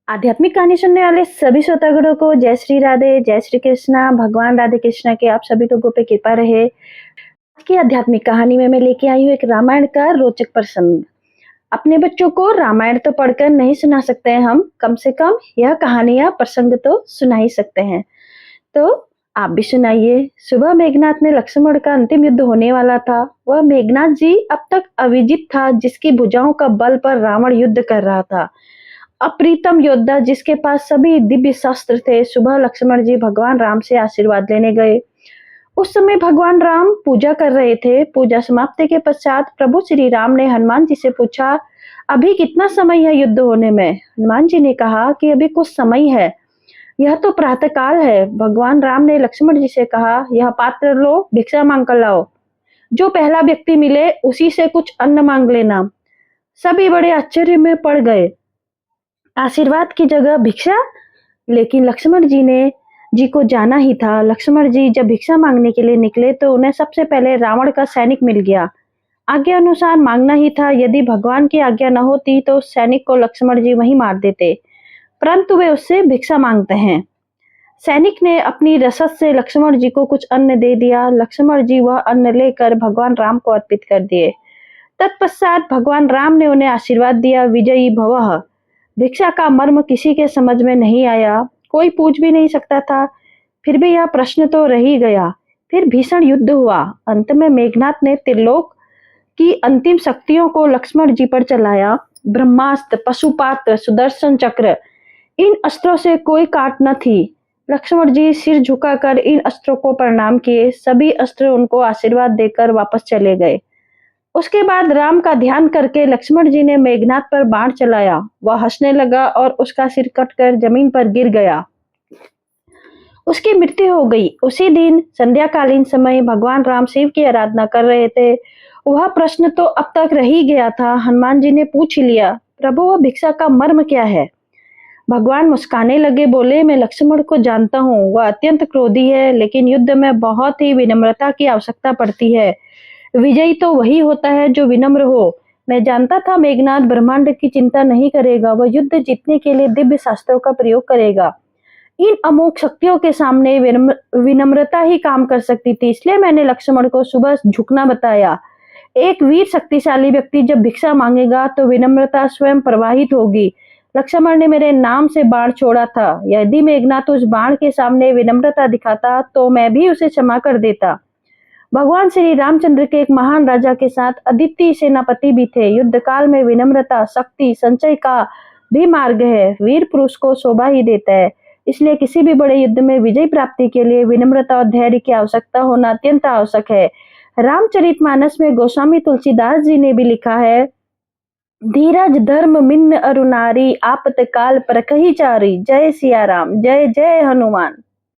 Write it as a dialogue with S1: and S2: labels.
S1: आध्यात्मिक कहानी सुनने वाले सभी श्रोतागणों को जय श्री राधे, जय श्री कृष्णा। भगवान राधे कृष्णा के आप सभी लोगों पे कृपा रहे। आज की आध्यात्मिक कहानी में मैं लेके आई हूँ एक रामायण का रोचक प्रसंग। अपने बच्चों को रामायण तो पढ़कर नहीं सुना सकते हैं हम, कम से कम यह कहानी या प्रसंग तो सुना ही सकते हैं। तो आप भी सुनाइए। सुबह मेघनाथ ने लक्ष्मण का अंतिम युद्ध होने वाला था। वह मेघनाथ जी अब तक अविजित था, जिसकी भुजाओं का बल पर रावण युद्ध कर रहा था। अप्रीतम योद्धा जिसके पास सभी दिव्य शस्त्र थे। सुबह लक्ष्मण जी भगवान राम से आशीर्वाद लेने गए। उस समय भगवान राम पूजा कर रहे थे। पूजा समाप्ति के पश्चात प्रभु श्री राम ने हनुमान जी से पूछा, अभी कितना समय है युद्ध होने में? हनुमान जी ने कहा कि अभी कुछ समय है, यह तो प्रातः काल है। भगवान राम ने लक्ष्मण जी से कहा, यह पात्र लो, भिक्षा मांग कर लाओ। जो पहला व्यक्ति मिले उसी से कुछ अन्न मांग लेना। सभी बड़े आश्चर्य में पड़ गए। आशीर्वाद की जगह भिक्षा? लेकिन लक्ष्मण जी को जाना ही था। लक्ष्मण जी जब भिक्षा मांगने के लिए निकले तो उन्हें सबसे पहले रावण का सैनिक मिल गया। आज्ञा अनुसार मांगना ही था। यदि भगवान की आज्ञा न होती तो सैनिक को लक्ष्मण जी वहीं मार देते, परंतु वे उससे भिक्षा मांगते हैं। सैनिक ने अपनी रसद से लक्ष्मण जी को कुछ अन्न दे दिया। लक्ष्मण जी वह अन्न लेकर भगवान राम को अर्पित कर दिए। तत्पश्चात भगवान राम ने उन्हें आशीर्वाद दिया, विजयी भवः। भिक्षा का मर्म किसी के समझ में नहीं आया, कोई पूछ भी नहीं सकता था। फिर भी यह प्रश्न तो रह ही गया। फिर भीषण युद्ध हुआ। अंत में मेघनाथ ने त्रिलोक की अंतिम शक्तियों को लक्ष्मण जी पर चलाया। ब्रह्मास्त्र, पशुपात्र, सुदर्शन चक्र, इन अस्त्रों से कोई काट न थी। लक्ष्मण जी सिर झुकाकर इन अस्त्रों को प्रणाम किए। सभी अस्त्र उनको आशीर्वाद देकर वापस चले गए। उसके बाद राम का ध्यान करके लक्ष्मण जी ने मेघनाथ पर बाण चलाया। वह हंसने लगा और उसका सिर कटकर जमीन पर गिर गया। उसकी मृत्यु हो गई। उसी दिन संध्याकालीन समय भगवान राम शिव की आराधना कर रहे थे। वह प्रश्न तो अब तक रह ही गया था। हनुमान जी ने पूछ लिया, प्रभु वह भिक्षा का मर्म क्या है? भगवान मुस्काने लगे, बोले, मैं लक्ष्मण को जानता हूँ। वह अत्यंत क्रोधी है, लेकिन युद्ध में बहुत ही विनम्रता की आवश्यकता पड़ती है। विजयी तो वही होता है जो विनम्र हो। मैं जानता था मेघनाथ ब्रह्मांड की चिंता नहीं करेगा, वह युद्ध जीतने के लिए दिव्य शास्त्रों का प्रयोग करेगा। इन अमोघ शक्तियों के सामने विनम्रता ही काम कर सकती थी, इसलिए मैंने लक्ष्मण को सुबह झुकना बताया। एक वीर शक्तिशाली व्यक्ति जब भिक्षा मांगेगा तो विनम्रता स्वयं प्रवाहित होगी। लक्ष्मण ने मेरे नाम से बाण छोड़ा था। यदि मेघनाथ उस बाण के सामने विनम्रता दिखाता तो मैं भी उसे क्षमा कर देता। भगवान श्री रामचंद्र के एक महान राजा के साथ अदिति सेनापति भी थे। युद्ध काल में विनम्रता शक्ति संचय का भी मार्ग है। वीर पुरुष को शोभा ही देता है। इसलिए किसी भी बड़े युद्ध में विजय प्राप्ति के लिए विनम्रता और धैर्य की आवश्यकता होना अत्यंत आवश्यक है। रामचरितमानस में गोस्वामी तुलसीदास जी ने भी लिखा है, धीरज धर्म मिन्न अरु नारी, आपत काल परखहि चारी। जय सिया राम, जय जय हनुमान।